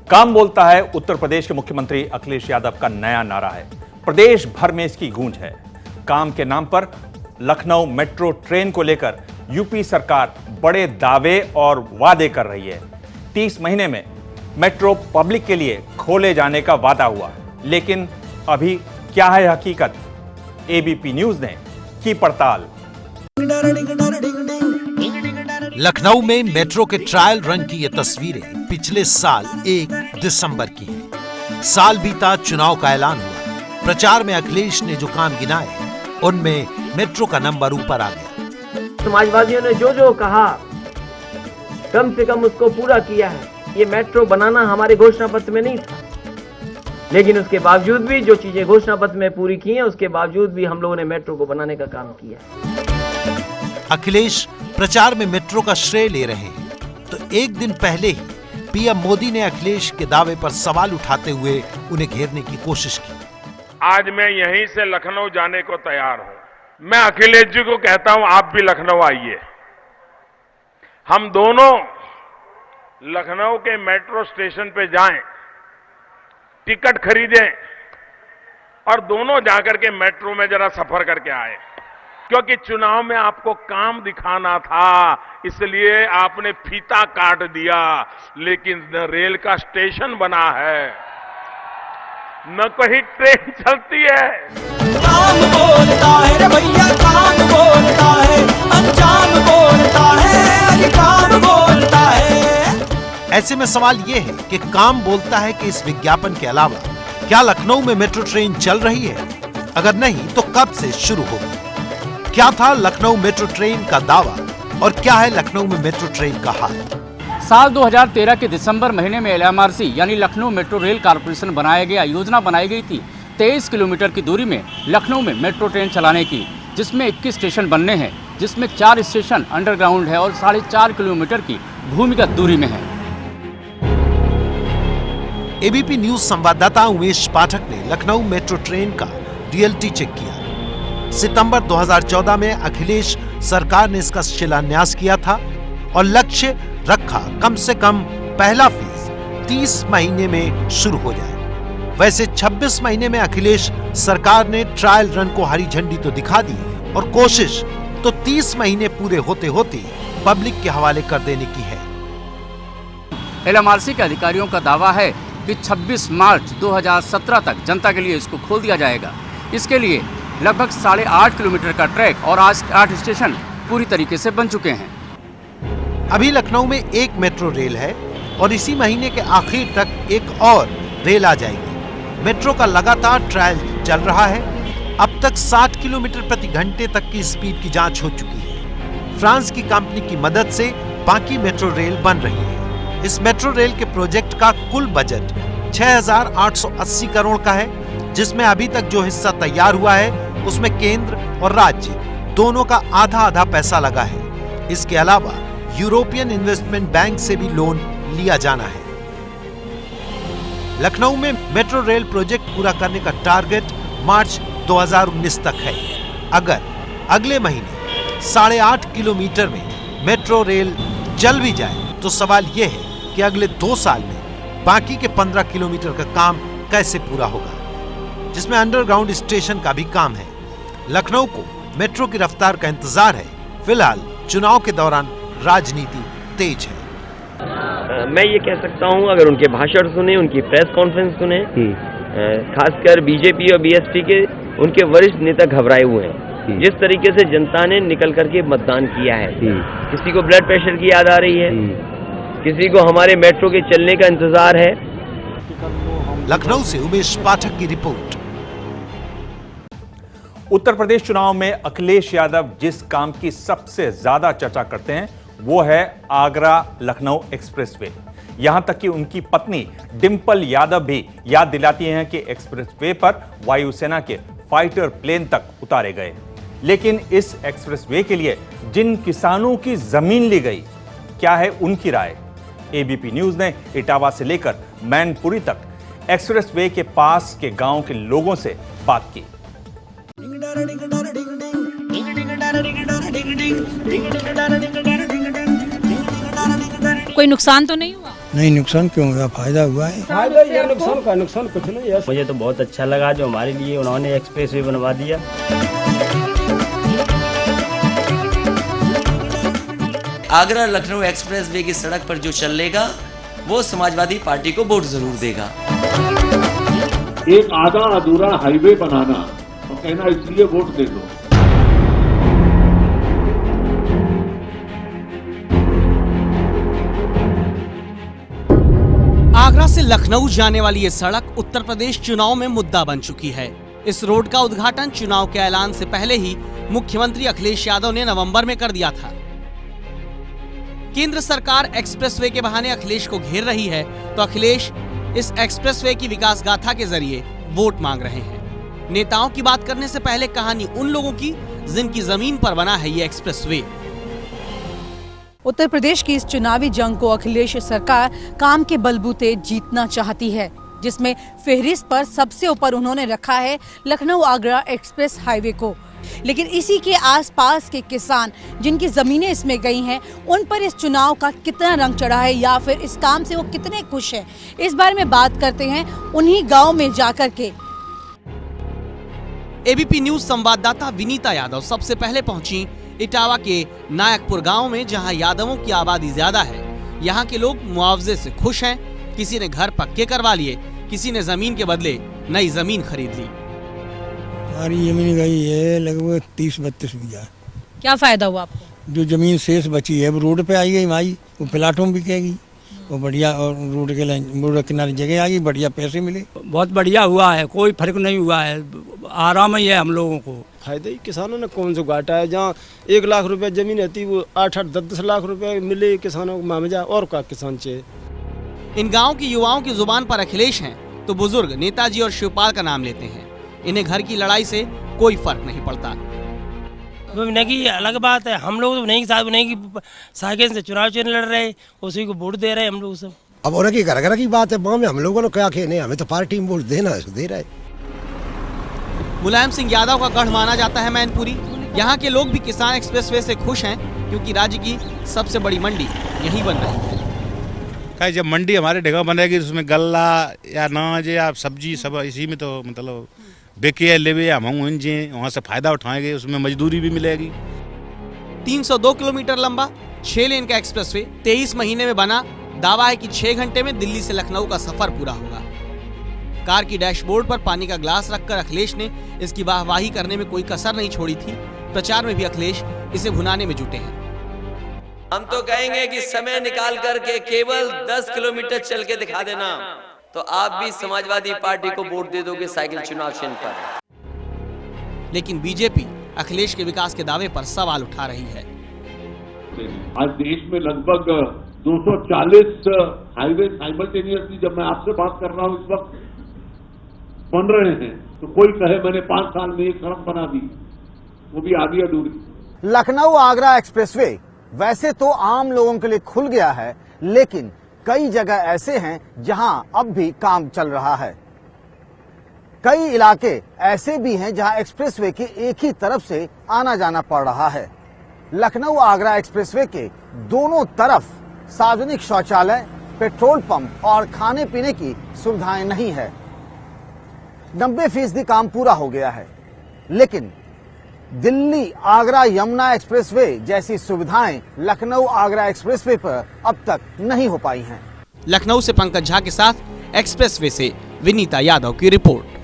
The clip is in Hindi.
काम बोलता है उत्तर प्रदेश के मुख्यमंत्री अखिलेश यादव का नया नारा है। प्रदेश भर में इसकी गूंज है। काम के नाम पर लखनऊ मेट्रो ट्रेन को लेकर यूपी सरकार बड़े दावे और वादे कर रही है। 30 महीने में मेट्रो पब्लिक के लिए खोले जाने का वादा हुआ, लेकिन अभी क्या है हकीकत? एबीपी न्यूज ने की पड़ताल। लखनऊ में मेट्रो के ट्रायल रन की ये तस्वीरें पिछले साल 1 दिसंबर की हैं। साल बीता, चुनाव का ऐलान हुआ। प्रचार में अखिलेश ने जो काम गिनाए उनमें मेट्रो का नंबर ऊपर आ गया। समाजवादियों ने जो जो कहा कम से कम उसको पूरा किया है। ये मेट्रो बनाना हमारे घोषणा पत्र में नहीं था, लेकिन उसके बावजूद भी जो चीजें घोषणा पत्र में पूरी की हैं, उसके बावजूद भी हम लोगों ने मेट्रो को बनाने का काम किया है। अखिलेश प्रचार में मेट्रो का श्रेय ले रहे हैं, तो एक दिन पहले ही पीएम मोदी ने अखिलेश के दावे पर सवाल उठाते हुए उन्हें घेरने की कोशिश की। आज मैं यहीं से लखनऊ जाने को तैयार हूं। मैं अखिलेश जी को कहता हूं, आप भी लखनऊ आइए। हम दोनों लखनऊ के मेट्रो स्टेशन पे जाएं, टिकट खरीदें और दोनों जाकर के मेट्रो में जरा सफर करके आए, क्योंकि चुनाव में आपको काम दिखाना था, इसलिए आपने फीता काट दिया, लेकिन न रेल का स्टेशन बना है, न कहीं ट्रेन चलती है। काम बोलता है रे भैया, काम बोलता है, अंजाम बोलता है, अरे काम बोलता है। ऐसे में सवाल ये है कि काम बोलता है कि इस विज्ञापन के अलावा क्या लखनऊ में मेट्रो ट्रेन चल रही है? अगर नहीं तो कब से शुरू होगी? क्या था लखनऊ मेट्रो ट्रेन का दावा और क्या है लखनऊ में मेट्रो ट्रेन का हाल? साल 2013 के दिसंबर महीने में LMRC यानी लखनऊ मेट्रो रेल कॉर्पोरेशन बनाया गया। योजना बनाई गई थी 23 किलोमीटर की दूरी में लखनऊ में मेट्रो ट्रेन चलाने की, जिसमें 21 स्टेशन बनने हैं, जिसमें 4 स्टेशन अंडरग्राउंड है और 4.5 किलोमीटर की भूमिगत दूरी में है। एबीपी न्यूज संवाददाता उमेश पाठक ने लखनऊ मेट्रो ट्रेन का रियलिटी चेक किया। सितंबर 2014 में अखिलेश सरकार ने इसका शिलान्यास किया था और लक्ष्य रखा कम से कम पहला फेज 30 महीने में शुरू हो जाए। वैसे 26 महीने में अखिलेश सरकार ने ट्रायल रन को हरी झंडी तो दिखा दी और कोशिश तो 30 महीने पूरे होते होते पब्लिक के हवाले कर देने की है। LMRC के अधिकारियों का दावा है कि 26 मार्च 2017 तक जनता के लिए इसको खोल दिया जाएगा। इसके लिए लगभग 8.5 किलोमीटर का ट्रैक और आज 8 स्टेशन पूरी तरीके से बन चुके हैं। अभी लखनऊ में एक मेट्रो रेल है और इसी महीने के आखिर तक एक और रेल आ जाएगी। मेट्रो का लगातार ट्रायल चल रहा है। अब तक 60 किलोमीटर प्रति घंटे तक की स्पीड की जांच हो चुकी है। फ्रांस की कंपनी की मदद से बाकी मेट्रो रेल बन रही है। इस मेट्रो रेल के प्रोजेक्ट का कुल बजट 6,880 करोड़ का है, जिसमें अभी तक जो हिस्सा तैयार हुआ है उसमें केंद्र और राज्य दोनों का आधा आधा पैसा लगा है। इसके अलावा यूरोपियन इन्वेस्टमेंट बैंक से भी लोन लिया जाना है। लखनऊ में मेट्रो रेल प्रोजेक्ट पूरा करने का टारगेट मार्च 2019 तक है। अगर अगले महीने 8.5 किलोमीटर में मेट्रो रेल चल भी जाए तो सवाल यह है कि अगले 2 साल में बाकी के 15 किलोमीटर का काम कैसे पूरा होगा, जिसमें अंडरग्राउंड स्टेशन का भी काम है। लखनऊ को मेट्रो की रफ्तार का इंतजार है। फिलहाल चुनाव के दौरान राजनीति तेज है। मैं ये कह सकता हूँ, अगर उनके भाषण सुने, उनकी प्रेस कॉन्फ्रेंस सुने, खासकर बीजेपी और बीएसपी के उनके वरिष्ठ नेता घबराए हुए हैं। जिस तरीके से जनता ने निकल करके मतदान किया है, किसी को ब्लड प्रेशर की याद आ रही है, किसी को हमारे मेट्रो के चलने का इंतजार है। लखनऊ से उमेश पाठक की रिपोर्ट। उत्तर प्रदेश चुनाव में अखिलेश यादव जिस काम की सबसे ज्यादा चर्चा करते हैं वो है आगरा लखनऊ एक्सप्रेसवे। यहां तक कि उनकी पत्नी डिंपल यादव भी याद दिलाती हैं कि एक्सप्रेसवे पर वायुसेना के फाइटर प्लेन तक उतारे गए। लेकिन इस एक्सप्रेसवे के लिए जिन किसानों की जमीन ली गई, क्या है उनकी राय? एबीपी न्यूज ने इटावा से लेकर मैनपुरी तक एक्सप्रेसवे के पास के गांव के लोगों से बात की। कोई नुकसान तो नहीं हुआ? नहीं, नुकसान क्यों हुआ, फायदा हुआ है। फायदा ये नुकसान का, नुकसान कुछ नहीं है। मुझे तो बहुत अच्छा लगा जो हमारे लिए उन्होंने एक्सप्रेस वे बनवा दिया। आगरा लखनऊ एक्सप्रेस वे की सड़क पर जो चलेगा वो समाजवादी पार्टी को वोट जरूर देगा। एक आधा अधूरा हाईवे बनाना और कहना इसलिए वोट दे दो। आगरा से लखनऊ जाने वाली ये सड़क उत्तर प्रदेश चुनाव में मुद्दा बन चुकी है। इस रोड का उद्घाटन चुनाव के ऐलान से पहले ही मुख्यमंत्री अखिलेश यादव ने नवंबर में कर दिया था। केंद्र सरकार एक्सप्रेसवे के बहाने अखिलेश को घेर रही है तो अखिलेश इस एक्सप्रेसवे की विकास गाथा के जरिए वोट मांग रहे हैं। नेताओं की बात करने से पहले कहानी उन लोगों की जिनकी जमीन पर बना है ये एक्सप्रेसवे। उत्तर प्रदेश की इस चुनावी जंग को अखिलेश सरकार काम के बलबूते जीतना चाहती है, जिसमें फेहरिस्त पर सबसे ऊपर उन्होंने रखा है लखनऊ आगरा एक्सप्रेस हाईवे को। लेकिन इसी के आसपास के किसान जिनकी जमीनें इसमें गई हैं, उन पर इस चुनाव का कितना रंग चढ़ा है या फिर इस काम से वो कितने खुश हैं, इस बारे में बात करते हैं उन्हीं गांव में जाकर के। एबीपी न्यूज संवाददाता विनीता यादव सबसे पहले पहुंची इटावा के नायकपुर गांव में, जहां यादवों की आबादी ज्यादा है। यहां के लोग मुआवजे से खुश हैं। किसी ने घर पक्के करवा लिए, किसी ने जमीन के बदले नई जमीन खरीद ली। हमारी जमीन गई है लगभग 30-32 बीघा। क्या फायदा हुआ आपको? जो जमीन शेष बची है वो रोड पे आई गई भाई, वो प्लाटों में बिकेगी, वो बढ़िया, और रोड के किनारे जगह आ गई, बढ़िया पैसे मिले। बहुत बढ़िया हुआ है, कोई फर्क नहीं हुआ है, आराम ही है हम लोगों को। फायदा ही किसानों ने कौन सा घाटा है। जहाँ 1 लाख रुपए जमीन रहती वो 8-8, 10-10 लाख रुपए मिले किसानों को मामजा, और का किसान चाहिए। इन गांव की युवाओं की जुबान पर अखिलेश हैं तो बुजुर्ग नेताजी और शिवपाल का नाम लेते हैं। इन्हें घर की लड़ाई से कोई फर्क नहीं पड़ता। नहीं, अलग बात है, हम लोग तो नहीं साहब नहीं की साइकिल से चुनाव लड़ रहे, उसी को वोट दे रहे हैं हम लोग सब। अब उनकी घर की बात है, में हम लोगों ने क्या कहने, हमें तो पार्टी में वोट देना है, दे रहा है। मुलायम सिंह यादव का गढ़ माना जाता है मैनपुरी। यहाँ के लोग भी किसान एक्सप्रेसवे से खुश हैं क्योंकि राज्य की सबसे बड़ी मंडी यहीं बन रही है। जब मंडी हमारे जगह बनेगी उसमें गल्ला या अनाज या सब्जी सब इसी में, तो मतलब बेके लेवे या हम जे वहाँ से फायदा उठाएंगे, उसमें मजदूरी भी मिलेगी। 302 किलोमीटर लंबा 6 लेन का एक्सप्रेसवे 23 महीने में बना। दावा है कि 6 घंटे में दिल्ली से लखनऊ का सफर पूरा होगा। कार की डैशबोर्ड पर पानी का ग्लास रखकर अखिलेश ने इसकी वाहवाही करने में कोई कसर नहीं छोड़ी थी। प्रचार में भी अखिलेश इसे भुनाने में जुटे हैं। हम तो कहेंगे कि समय निकाल करके केवल 10 किलोमीटर चल के दिखा देना, तो आप भी समाजवादी पार्टी को वोट दे दोगे साइकिल चुनाव चिन्ह पर। लेकिन बीजेपी अखिलेश के विकास के दावे पर सवाल उठा रही है। आज देश में लगभग 240 हाईवे साइमल्टेनियसली, जब मैं आपसे बात कर रहा हूं इस वक्त, बन रहे हैं। तो कोई कहे मैंने 5 साल में एक सड़क बना दी, वो भी आधी अधूरी। लखनऊ आगरा एक्सप्रेसवे वैसे तो आम लोगों के लिए खुल गया है, लेकिन कई जगह ऐसे हैं जहां अब भी काम चल रहा है। कई इलाके ऐसे भी हैं जहां एक्सप्रेसवे के एक ही तरफ से आना जाना पड़ रहा है। लखनऊ आगरा एक्सप्रेसवे के दोनों तरफ सार्वजनिक शौचालय, पेट्रोल पंप और खाने पीने की सुविधाएं नहीं है। 90% काम पूरा हो गया है, लेकिन दिल्ली आगरा यमुना एक्सप्रेसवे जैसी सुविधाएं लखनऊ आगरा एक्सप्रेसवे पर अब तक नहीं हो पाई हैं। लखनऊ से पंकज झा के साथ एक्सप्रेसवे से विनीता यादव की रिपोर्ट।